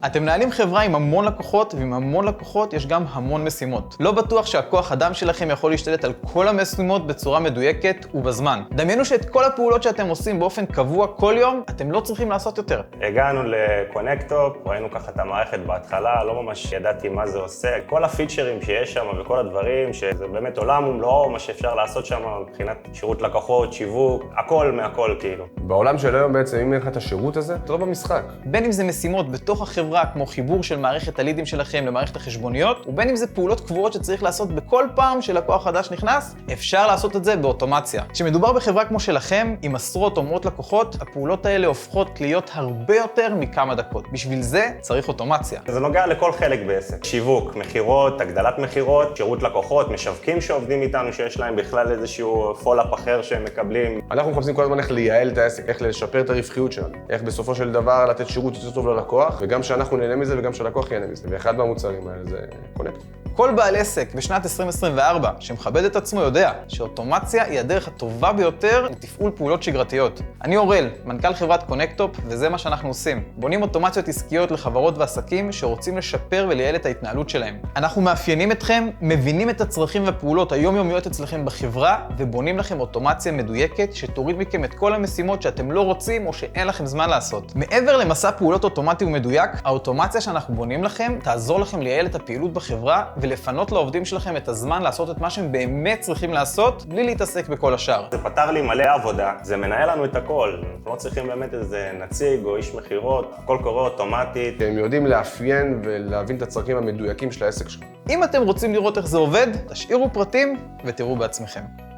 אתם מנהלים חברה עם המון לקוחות, ועם המון לקוחות יש גם המון משימות. לא בטוח שהכוח אדם שלכם יכול להשתלט על כל המשימות בצורה מדויקת ובזמן. דמיינו שאת כל הפעולות שאתם עושים באופן קבוע כל יום, אתם לא צריכים לעשות יותר. הגענו לקונקטופ, ראינו ככה את המערכת בהתחלה, לא ממש ידעתי מה זה עושה. כל הפיצ'רים שיש שם וכל הדברים, שזה באמת עולם ומלואו, מה שאפשר לעשות שם מבחינת שירות לקוחות, שיווק, הכל מהכל כאילו. בעולם של היום בעצם, אם אין לך את השירות הזה, אתה לא במשחק. בין אם זה משימות בתוך החברה, כמו חיבור של מערכת הלידים שלכם למערכת החשבוניות, ובין אם זה פעולות קבועות שצריך לעשות בכל פעם שלקוח חדש נכנס, אפשר לעשות את זה באוטומציה. כשמדובר בחברה כמו שלכם, עם עשרות או מאות לקוחות, הפעולות האלה הופכות להיות הרבה יותר מכמה דקות. בשביל זה צריך אוטומציה. זה נוגע לכל חלק בעסק. שיווק, מחירות, הגדלת מחירות, שירות לקוחות, משווקים שעובדים איתנו שיש להם בכלל איזשהו פולאפ אחר שהם מקבלים. אנחנו מחפשים כל הזמן איך לייעל את העסק, איך לשפר את הרווחיות שלנו, איך בסופו של דבר לתת שירות יותר טוב ללקוח, וגם שאנחנו נהנה מזה וגם שהלקוח ייהנה מזה. ואחד מהמוצרים האלה זה קונקטופ. כל בעל עסק בשנת 2024 שמכבד את עצמו יודע שאוטומציה היא הדרך הטובה ביותר לתפעול פעולות שגרתיות. אני אורל, מנכ"ל חברת קונקטופ, וזה מה שאנחנו עושים. בונים אוטומציות עסקיות לחברות ועסקים שרוצים לשפר ולייעל את ההתנהלות שלהם. אנחנו מאפיינים אתכם, מבינים את הצרכים והפעולות היומיומיות אצלכם בחברה, ובונים לכם אוטומציה מדויקת שתוריד מכם את כל המשימות שאתם לא רוצים או שאין לכם זמן לעשות. מעבר למסע פעולות אוטומטי ומדויק, האוטומציה שאנחנו בונים לכם תעזור לכם לייעל את הפעילות בחברה ולפנות לעובדים שלכם את הזמן לעשות את מה שהם באמת צריכים לעשות, בלי להתעסק בכל השאר. זה פתר לי מלא עבודה, זה מנהל לנו את הכל. אנחנו לא צריכים באמת איזה נציג או איש מחירות, הכל קורה אוטומטית. הם יודעים לאפיין ולהבין את הצרכים המדויקים של העסק שלך. אם אתם רוצים לראות איך זה עובד, תשאירו פרטים ותראו בעצמכם.